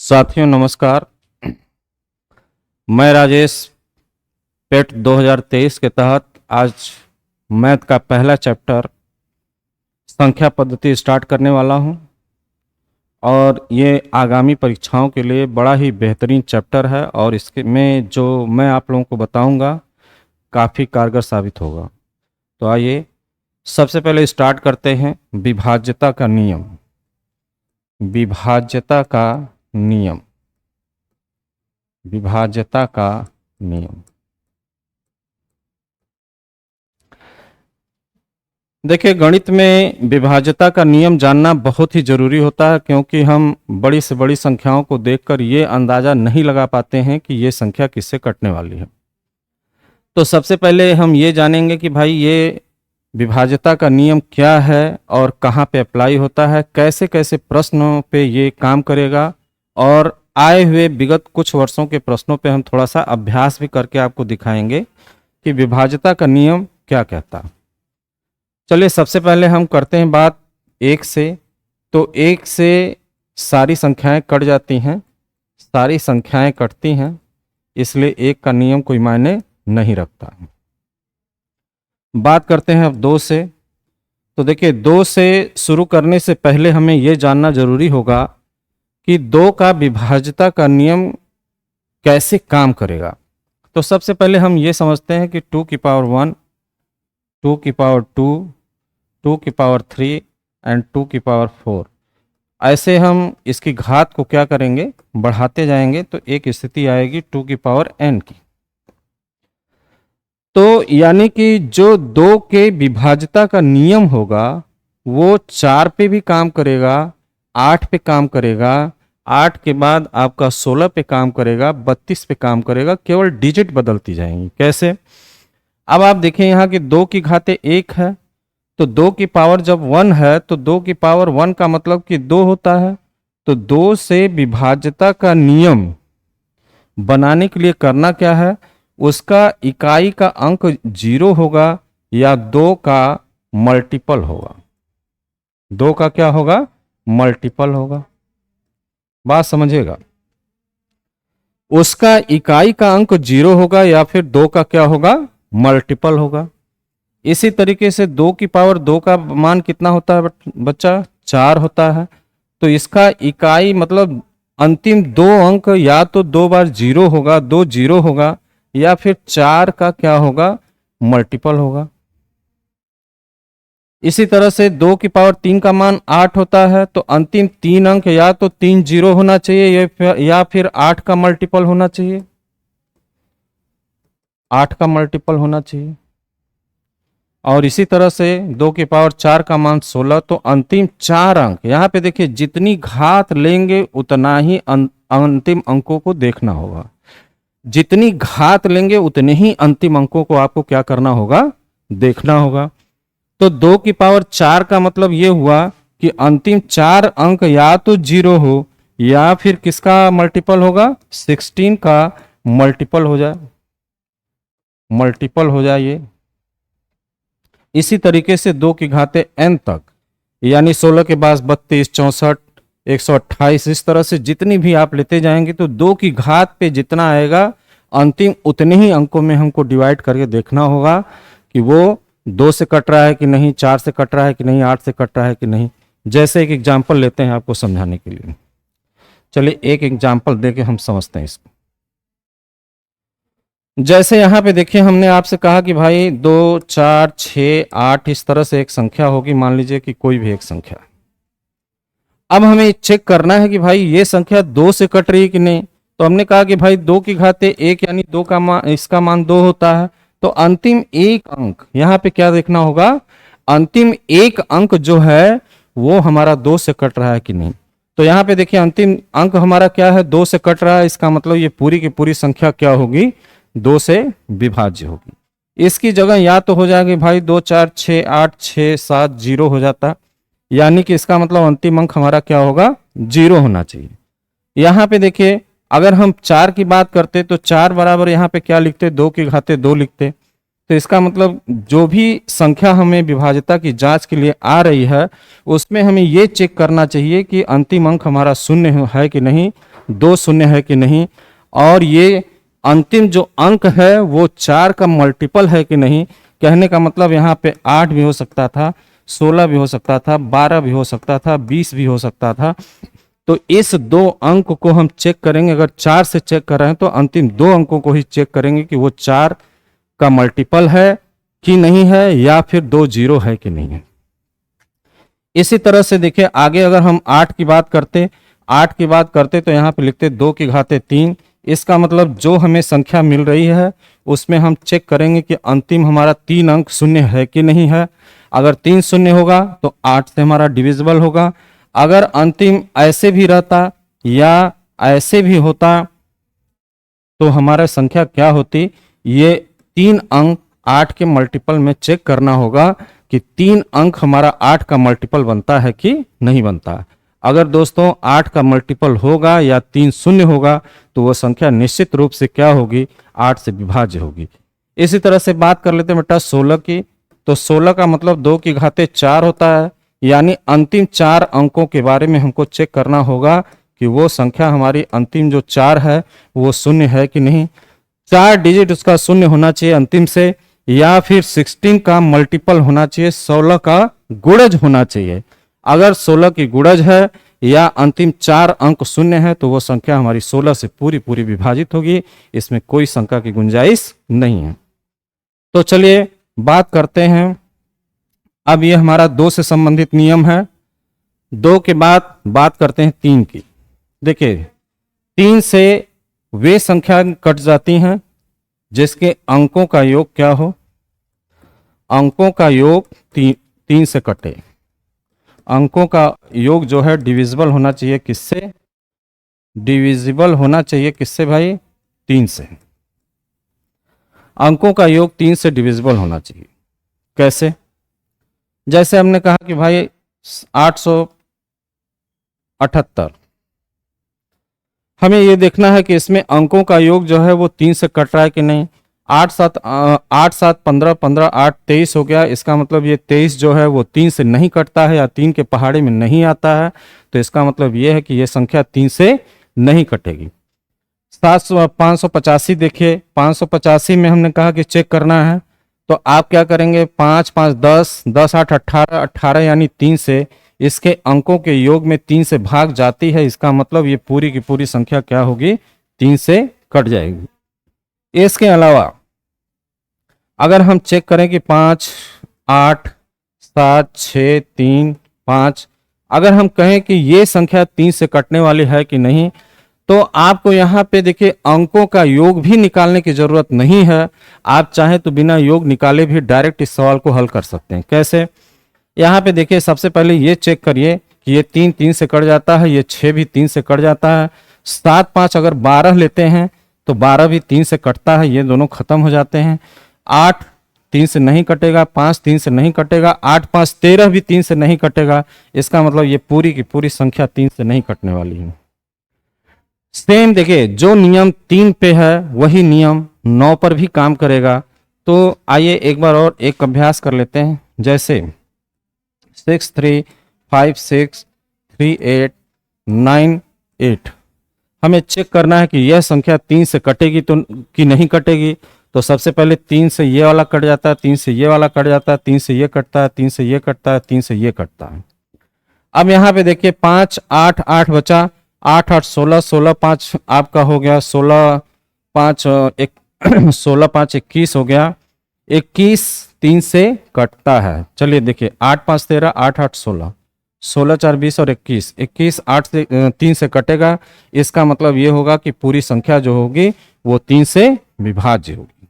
साथियों नमस्कार। मैं राजेश पेट 2023 के तहत आज मैथ का पहला चैप्टर संख्या पद्धति स्टार्ट करने वाला हूं और ये आगामी परीक्षाओं के लिए बड़ा ही बेहतरीन चैप्टर है और इसके में जो मैं आप लोगों को बताऊंगा काफ़ी कारगर साबित होगा। तो आइए सबसे पहले स्टार्ट करते हैं विभाज्यता का नियम। विभाज्यता का नियम, विभाज्यता का नियम। देखिए, गणित में विभाज्यता का नियम जानना बहुत ही जरूरी होता है, क्योंकि हम बड़ी से बड़ी संख्याओं को देखकर ये अंदाजा नहीं लगा पाते हैं कि ये संख्या किससे कटने वाली है। तो सबसे पहले हम ये जानेंगे कि भाई ये विभाज्यता का नियम क्या है और कहाँ पे अप्लाई होता है, कैसे कैसे प्रश्नों पे ये काम करेगा, और आए हुए विगत कुछ वर्षों के प्रश्नों पे हम थोड़ा सा अभ्यास भी करके आपको दिखाएंगे कि विभाज्यता का नियम क्या कहता है। चलिए सबसे पहले हम करते हैं बात एक से। तो एक से सारी संख्याएं कट जाती हैं, सारी संख्याएं कटती हैं, इसलिए एक का नियम कोई मायने नहीं रखता। बात करते हैं अब दो से। तो देखिए, दो से शुरू करने से पहले हमें यह जानना जरूरी होगा कि दो का विभाज्यता का नियम कैसे काम करेगा। तो सबसे पहले हम ये समझते हैं कि 2 की पावर 1, 2 की पावर 2, 2 की पावर 3 एंड 2 की पावर 4, ऐसे हम इसकी घात को क्या करेंगे, बढ़ाते जाएंगे। तो एक स्थिति आएगी 2 की पावर n की। तो यानी कि जो दो के विभाज्यता का नियम होगा वो 4 पे भी काम करेगा, 8 पे काम करेगा, 8 के बाद आपका 16 पे काम करेगा, 32 पे काम करेगा, केवल डिजिट बदलती जाएंगी। कैसे? अब आप देखें यहाँ कि 2 की घाते 1 है, तो 2 की पावर जब 1 है तो 2 की पावर 1 का मतलब कि 2 होता है। तो 2 से विभाज्यता का नियम बनाने के लिए करना क्या है, उसका इकाई का अंक 0 होगा या 2 का मल्टीपल होगा। 2 का क्या होगा, मल्टीपल होगा। बात समझिएगा, उसका इकाई का अंक 0 होगा या फिर 2 का क्या होगा, मल्टीपल होगा। इसी तरीके से 2 की पावर 2 का मान कितना होता है बच्चा, 4 होता है। तो इसका इकाई मतलब अंतिम 2 अंक या तो 2 बार 0 होगा, 2 0 होगा, या फिर 4 का क्या होगा, मल्टीपल होगा। इसी तरह से 2 की पावर 3 का मान 8 होता है, तो अंतिम 3 अंक या तो 3 0 होना चाहिए या फिर 8 का मल्टीपल होना चाहिए, 8 का मल्टीपल होना चाहिए। और इसी तरह से 2 की पावर 4 का मान 16, तो अंतिम 4 अंक, यहाँ पे देखिए जितनी घात लेंगे उतना ही अंतिम अंकों को देखना होगा। जितनी घात लेंगे उतने ही अंतिम अंकों को आपको क्या करना होगा, देखना होगा। तो 2 की पावर 4 का मतलब ये हुआ कि अंतिम 4 अंक या तो 0 हो या फिर किसका मल्टीपल होगा, 16 का मल्टीपल हो जाए, मल्टीपल हो जाए। इसी तरीके से 2 की घाते n तक, यानी 16 के बाद 32, 64, 128, इस तरह से जितनी भी आप लेते जाएंगे तो 2 की घात पे जितना आएगा अंतिम उतने ही अंकों में हमको डिवाइड करके देखना होगा कि वो 2 से कट रहा है कि नहीं, 4 से कट रहा है कि नहीं, 8 से कट रहा है कि नहीं। जैसे एक एग्जाम्पल लेते हैं आपको समझाने के लिए। चलिए एक एग्जाम्पल देके हम समझते हैं इसको। जैसे यहाँ पे देखिए, हमने आपसे कहा कि भाई 2, 4, 6, 8 इस तरह से एक संख्या होगी, मान लीजिए कि कोई भी एक संख्या। अब हमें चेक करना है कि भाई ये संख्या 2 से कट रही है कि नहीं। तो हमने कहा कि भाई 2 की घाते 1 यानी 2 का मान, इसका मान 2 होता है। तो अंतिम एक अंक यहाँ पे क्या देखना होगा, अंतिम एक अंक जो है वो हमारा 2 से कट रहा है कि नहीं। तो यहाँ पे देखिए अंतिम अंक हमारा क्या है, 2 से कट रहा है, इसका मतलब ये पूरी की पूरी संख्या क्या होगी, 2 से विभाज्य होगी। इसकी जगह या तो हो जाएगी भाई 2, 4, 6, 8, 6, 7, 0 हो जाता, यानी कि इसका मतलब अंतिम अंक हमारा क्या होगा, 0 होना चाहिए। यहाँ पे देखिए अगर हम 4 की बात करते तो 4 बराबर यहाँ पे क्या लिखते, 2 की घाते 2 लिखते। तो इसका मतलब जो भी संख्या हमें विभाज्यता की जांच के लिए आ रही है उसमें हमें ये चेक करना चाहिए कि अंतिम अंक हमारा शून्य है कि नहीं, दो शून्य है कि नहीं, और ये अंतिम जो अंक है वो 4 का मल्टीपल है कि नहीं। कहने का मतलब यहाँ पे 8 भी हो सकता था, 16 भी हो सकता था, 12 भी हो सकता था, 20 भी हो सकता था। तो इस दो अंक को हम चेक करेंगे। अगर 4 से चेक कर रहे हैं तो अंतिम दो अंकों को ही चेक करेंगे कि वो 4 का मल्टीपल है कि नहीं है, या फिर 2 जीरो है कि नहीं है। इसी तरह से देखिए आगे अगर हम 8 की बात करते तो यहाँ पे लिखते 2 की घाते 3। इसका मतलब जो हमें संख्या मिल रही है उसमें हम चेक करेंगे कि अंतिम हमारा 3 अंक शून्य है कि नहीं है। अगर 3 शून्य होगा तो 8 से हमारा डिविजिबल होगा। अगर अंतिम ऐसे भी रहता या ऐसे भी होता तो हमारा संख्या क्या होती, ये 3 अंक 8 के मल्टीपल में चेक करना होगा कि 3 अंक हमारा 8 का मल्टीपल बनता है कि नहीं बनता। अगर दोस्तों 8 का मल्टीपल होगा या 3 शून्य होगा तो वह संख्या निश्चित रूप से क्या होगी, 8 से विभाज्य होगी। इसी तरह से बात कर लेते हैं बेटा 16 की। तो 16 का मतलब 2 की घाते 4 होता है, यानी अंतिम 4 अंकों के बारे में हमको चेक करना होगा कि वो संख्या हमारी अंतिम जो 4 है वो शून्य है कि नहीं। 4 डिजिट उसका शून्य होना चाहिए अंतिम से, या फिर 16 का मल्टीपल होना चाहिए, 16 का गुणज होना चाहिए। अगर 16 की गुणज है या अंतिम 4 अंक शून्य है तो वो संख्या हमारी 16 से पूरी पूरी विभाजित होगी, इसमें कोई शंका की गुंजाइश नहीं है। तो चलिए बात करते हैं, अब ये हमारा 2 से संबंधित नियम है। 2 के बाद बात करते हैं 3 की। देखिए 3 से वे संख्या कट जाती हैं जिसके अंकों का योग क्या हो, अंकों का योग 3 से कटे। अंकों का योग जो है डिविजिबल होना चाहिए किससे, डिविजिबल होना चाहिए किससे भाई, 3 से। अंकों का योग 3 से डिविजिबल होना चाहिए। कैसे, जैसे हमने कहा कि भाई 878, हमें ये देखना है कि इसमें अंकों का योग जो है वो 3 से कट रहा है कि नहीं। 8 7 15 15 8 23 हो गया। इसका मतलब ये 23 जो है वो 3 से नहीं कटता है या 3 के पहाड़े में नहीं आता है, तो इसका मतलब ये है कि ये संख्या 3 से नहीं कटेगी। 585 देखिए, 585 में हमने कहा कि चेक करना है, तो आप क्या करेंगे, 5 5 10 10 8 18 18 यानी 3 से इसके अंकों के योग में 3 से भाग जाती है। इसका मतलब ये पूरी की पूरी संख्या क्या होगी, 3 से कट जाएगी। इसके अलावा अगर हम चेक करें कि 5 8 7 6 3 5, अगर हम कहें कि ये संख्या 3 से कटने वाली है कि नहीं, तो आपको यहाँ पे देखिए अंकों का योग भी निकालने की जरूरत नहीं है। आप चाहे तो बिना योग निकाले भी डायरेक्ट इस सवाल को हल कर सकते हैं। कैसे, यहाँ पे देखिए सबसे पहले ये चेक करिए कि ये 3 3 से कट जाता है, ये 6 भी 3 से कट जाता है। 7 5 अगर 12 लेते हैं तो 12 भी 3 से कटता है, ये दोनों खत्म हो जाते हैं। 8 3 से नहीं कटेगा, 5 3 से नहीं कटेगा, 8 5 13 भी 3 से नहीं कटेगा। इसका मतलब ये पूरी की पूरी संख्या 3 से नहीं कटने वाली है। सेम देखिए, जो नियम 3 पे है वही नियम 9 पर भी काम करेगा। तो आइए एक बार और एक अभ्यास कर लेते हैं। जैसे 6 3 5 6 3 8 9 8, हमें चेक करना है कि यह संख्या 3 से कटेगी तो कि नहीं कटेगी। तो सबसे पहले 3 से ये वाला कट जाता है, 3 से ये वाला कट जाता है, 3 से ये कटता है, 3 से ये कटता है, 3 से ये कटता है। अब यहाँ पे देखिए 5 8 8 बचा, 8 8 16 16 5 आपका हो गया, 16 5 16 5 21 हो गया। 21 3 से कटता है। चलिए देखिए 8 5 13 8 8 16 16 4 20 और 21 21 8 से 3 से कटेगा। इसका मतलब ये होगा कि पूरी संख्या जो होगी वो 3 से विभाज्य होगी।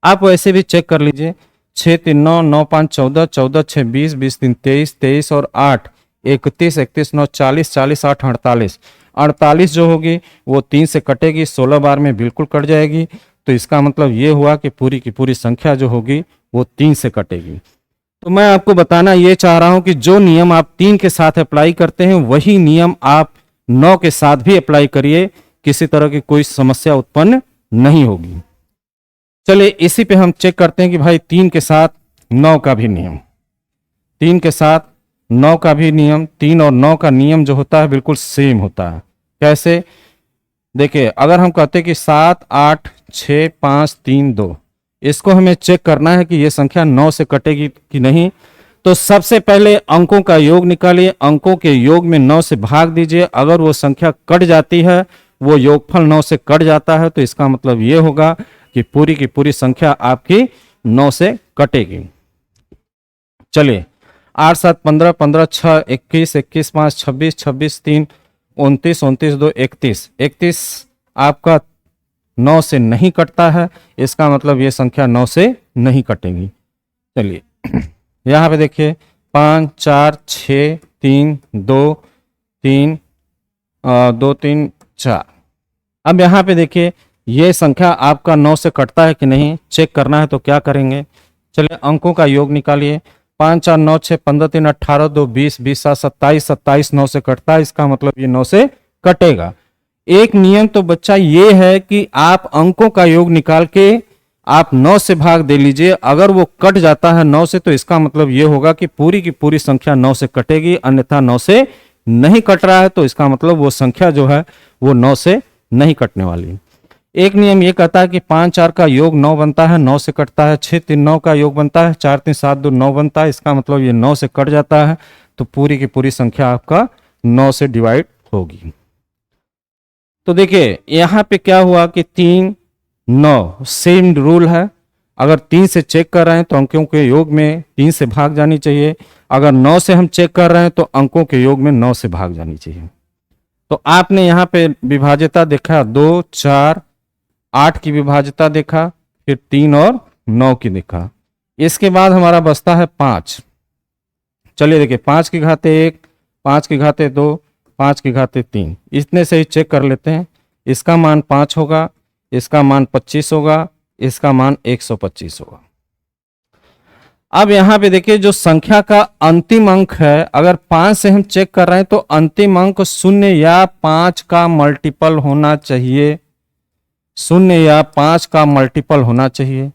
आप वैसे भी चेक कर लीजिए, 6 3 9 9 5 14 14 6 20 20 3 23 23 और 8 31 31 9 40 40 8 48 48 जो होगी वो 3 से कटेगी, 16 बार में बिल्कुल कट जाएगी। तो इसका मतलब ये हुआ कि पूरी की पूरी संख्या जो होगी वो 3 से कटेगी। तो मैं आपको बताना ये चाह रहा हूं कि जो नियम आप 3 के साथ अप्लाई करते हैं वही नियम आप 9 के साथ भी अप्लाई करिए, किसी तरह की कोई समस्या उत्पन्न नहीं होगी। चलिए इसी पे हम चेक करते हैं कि भाई 3 के साथ 9 का भी नियम, 3 के साथ 9 का भी नियम, 3 और 9 का नियम जो होता है बिल्कुल सेम होता है। कैसे, देखिए अगर हम कहते कि 7 8 6 5 3 2, इसको हमें चेक करना है कि ये संख्या 9 से कटेगी कि नहीं। तो सबसे पहले अंकों का योग निकालिए, अंकों के योग में 9 से भाग दीजिए। अगर वो संख्या कट जाती है, वो योगफल 9 से कट जाता है, तो इसका मतलब ये होगा कि पूरी की पूरी संख्या आपकी 9 से कटेगी। चलिए 8 7 15 15 6 21 21 5 26 26 3 29 29 2 31 31 आपका 9 से नहीं कटता है, इसका मतलब ये संख्या 9 से नहीं कटेगी। चलिए यहाँ पे देखिए 5 4 6 3 2 3 2 3 4। अब यहाँ पे देखिए ये संख्या आपका 9 से कटता है कि नहीं, चेक करना है तो क्या करेंगे। चलिए अंकों का योग निकालिए। 5 4 9 6 15 3 18 2 20 20 7 27 27 9 से कटता है, इसका मतलब ये 9 से कटेगा। एक नियम तो बच्चा ये है कि आप अंकों का योग निकाल के आप 9 से भाग दे लीजिए। अगर वो कट जाता है 9 से, तो इसका मतलब ये होगा कि पूरी की पूरी संख्या 9 से कटेगी, अन्यथा 9 से नहीं कट रहा है तो इसका मतलब वो संख्या जो है वो 9 से नहीं कटने वाली। एक नियम ये कहता है कि 5 4 का योग 9 बनता है, 9 से कटता है। 6 3 9 का योग बनता है, 4 3 7 2 9 बनता है, इसका मतलब ये 9 से कट जाता है, तो पूरी की पूरी संख्या आपका 9 से डिवाइड होगी। तो देखिए यहाँ पे क्या हुआ कि 3 9 सेम रूल है। अगर 3 से चेक कर रहे हैं तो अंकों के योग में 3 से भाग जानी चाहिए। अगर 9 से हम चेक कर रहे हैं तो अंकों के योग में 9 से भाग जानी चाहिए। तो आपने यहाँ पे विभाज्यता देखा 2 4 8 की विभाज्यता देखा, फिर 3 और 9 की देखा। इसके बाद हमारा बचता है 5। चलिए देखिए 5 की घाते 1, 5 की घाते 2, 5 की घाते 3, इतने से ही चेक कर लेते हैं। इसका मान 5 होगा, इसका मान 25 होगा, इसका मान 125 होगा। अब यहां पे देखिए जो संख्या का अंतिम अंक है, अगर 5 से हम चेक कर रहे हैं तो अंतिम अंक 0 या 5 का मल्टीपल होना चाहिए। 0 या 5 का मल्टीपल होना चाहिए।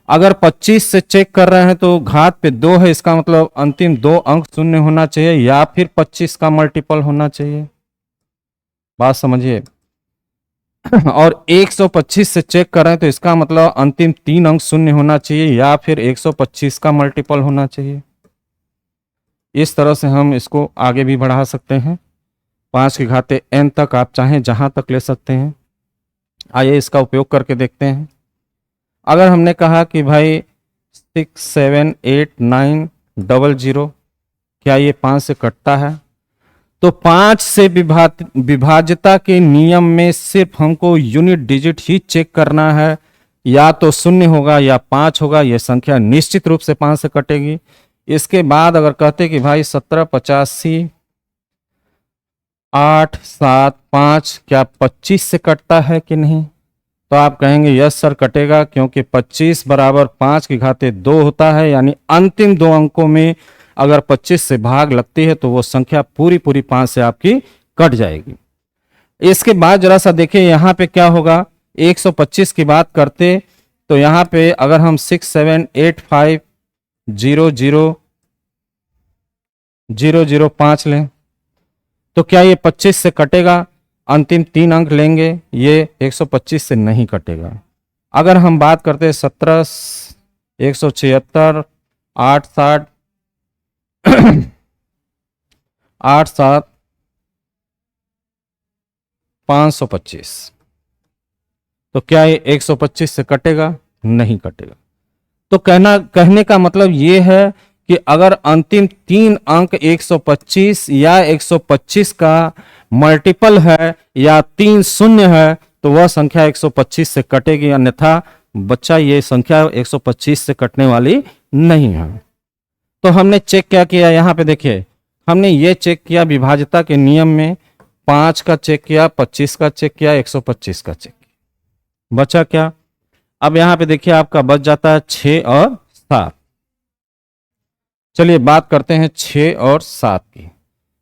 अगर 25 से चेक कर रहे हैं तो घात पे 2 है, इसका मतलब अंतिम 2 अंक 0 होना चाहिए या फिर 25 का मल्टीपल होना चाहिए। बात समझिए। और 125 से चेक कर रहे हैं तो इसका मतलब अंतिम 3 अंक 0 होना चाहिए या फिर 125 का मल्टीपल होना चाहिए। इस तरह से हम इसको आगे भी बढ़ा सकते हैं। 5 की घाते n तक आप चाहें जहां तक ले सकते हैं। आइए इसका उपयोग करके देखते हैं। अगर हमने कहा कि भाई 6 7 8 9 0 0, क्या ये 5 से कटता है? तो 5 से विभाज्यता के नियम में सिर्फ हमको यूनिट डिजिट ही चेक करना है, या तो 0 होगा या 5 होगा। यह संख्या निश्चित रूप से 5 से कटेगी। इसके बाद अगर कहते कि भाई 17 85 8 7 5 क्या 25 से कटता है कि नहीं, तो आप कहेंगे यस सर कटेगा, क्योंकि 25 बराबर 5 की घाते 2 होता है। यानी अंतिम 2 अंकों में अगर 25 से भाग लगती है तो वो संख्या पूरी पूरी 5 से आपकी कट जाएगी। इसके बाद जरा सा देखिए यहाँ पे क्या होगा। 125 की बात करते तो यहाँ पे अगर हम 6 7 8 5 0 0 0 0 5 लें तो क्या ये 25 से कटेगा? अंतिम 3 अंक लेंगे, ये 125 से नहीं कटेगा। अगर हम बात करते 17 176 8 7 8 7 525, तो क्या ये 125 से कटेगा? नहीं कटेगा। तो कहने का मतलब ये है कि अगर अंतिम 3 अंक 125 या 125 का मल्टीपल है या 3 शून्य है तो वह संख्या 125 से कटेगी, अन्यथा बच्चा ये संख्या 125 से कटने वाली नहीं है। तो हमने चेक क्या किया, यहाँ पे देखिए हमने ये चेक किया विभाज्यता के नियम में, 5 का चेक किया, 25 का चेक किया, 125 का चेक किया, बचा क्या? अब यहाँ पे देखिए आपका बच जाता है 6 और 7। चलिए बात करते हैं 6 और 7 की।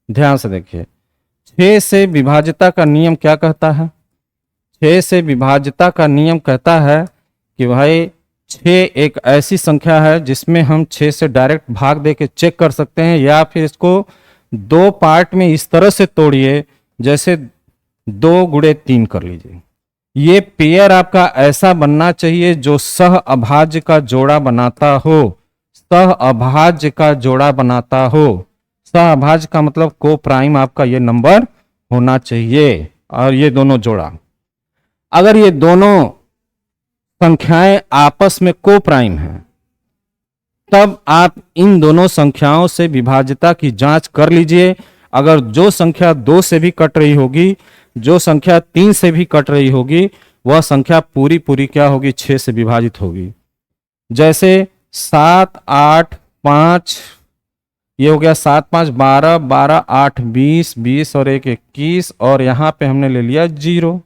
ध्यान से देखिए 6 से विभाज्यता का नियम क्या कहता है? 6 से विभाज्यता का नियम कहता है कि भाई 6 एक ऐसी संख्या है जिसमें हम 6 से डायरेक्ट भाग दे के चेक कर सकते हैं, या फिर इसको 2 पार्ट में इस तरह से तोड़िए जैसे 2 गुणे 3 कर लीजिए। ये पेयर आपका ऐसा बनना चाहिए जो सह अभाज्य का जोड़ा बनाता हो, सह अभाज्य का जोड़ा बनाता हो। सह अभाज्य का मतलब को प्राइम आपका ये नंबर होना चाहिए। और ये दोनों जोड़ा, अगर ये दोनों संख्याएं आपस में को प्राइम है, तब आप इन दोनों संख्याओं से विभाज्यता की जांच कर लीजिए। अगर जो संख्या 2 से भी कट रही होगी, जो संख्या 3 से भी कट रही होगी, वह संख्या पूरी पूरी क्या होगी, 6 से विभाजित होगी। जैसे 7 8 5, ये हो गया 7 5 12, 12 8 20, 20 और 1 21, और यहां पे हमने ले लिया 0।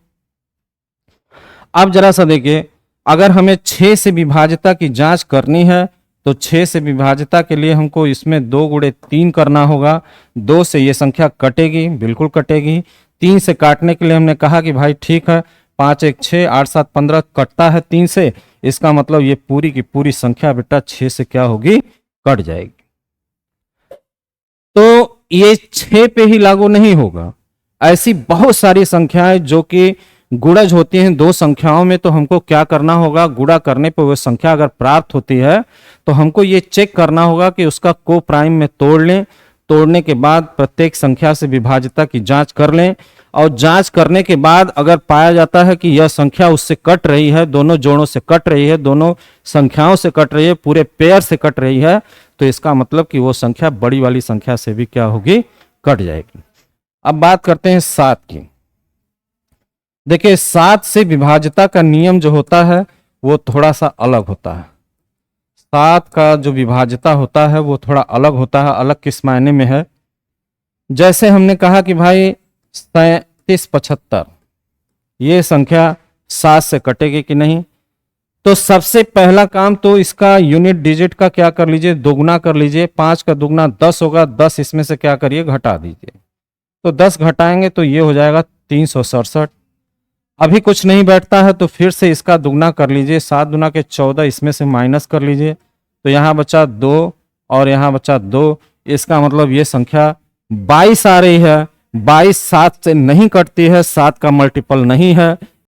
अब जरा सा देखिए, अगर हमें 6 से विभाज्यता की जांच करनी है तो 6 से विभाज्यता के लिए हमको इसमें 2 गुणे 3 करना होगा। 2 से ये संख्या कटेगी, बिल्कुल कटेगी। 3 से काटने के लिए हमने कहा कि भाई ठीक है, 5 1 6, 8 7 15 कटता है 3 से, इसका मतलब ये पूरी की पूरी संख्या बेटा 6 से क्या होगी, कट जाएगी। तो ये 6 पे ही लागू नहीं होगा, ऐसी बहुत सारी संख्याएं जो कि गुणज होती हैं दो संख्याओं में, तो हमको क्या करना होगा, गुणा करने पर वह संख्या अगर प्राप्त होती है तो हमको ये चेक करना होगा कि उसका को प्राइम में तोड़ लें। तोड़ने के बाद प्रत्येक संख्या से विभाज्यता की जांच कर लें, और जांच करने के बाद अगर पाया जाता है कि यह संख्या उससे कट रही है, दोनों जोड़ों से कट रही है, दोनों संख्याओं से कट रही है, पूरे पेयर से कट रही है, तो इसका मतलब कि वो संख्या बड़ी वाली संख्या से भी क्या होगी, कट जाएगी। अब बात करते हैं 7 की। देखिए 7 से विभाज्यता का नियम जो होता है वो थोड़ा सा अलग होता है। 7 का जो विभाज्यता होता है वो थोड़ा अलग होता है। अलग किस मायने में है, जैसे हमने कहा कि भाई 37 75 ये संख्या 7 से कटेगी कि नहीं, तो सबसे पहला काम तो इसका यूनिट डिजिट का क्या कर लीजिए, दोगुना कर लीजिए। 5 का दुगना 10 होगा, 10 इसमें से क्या करिए, घटा दीजिए। तो 10 घटाएंगे तो ये हो जाएगा 367। अभी कुछ नहीं बैठता है तो फिर से इसका दुगना कर लीजिए, 7 दुना के 14, इसमें से माइनस कर लीजिए, तो यहाँ बचा 2 और यहाँ बचा 2। इसका मतलब ये संख्या 22 आ रही है। 22 7 से नहीं कटती है, 7 का मल्टीपल नहीं है,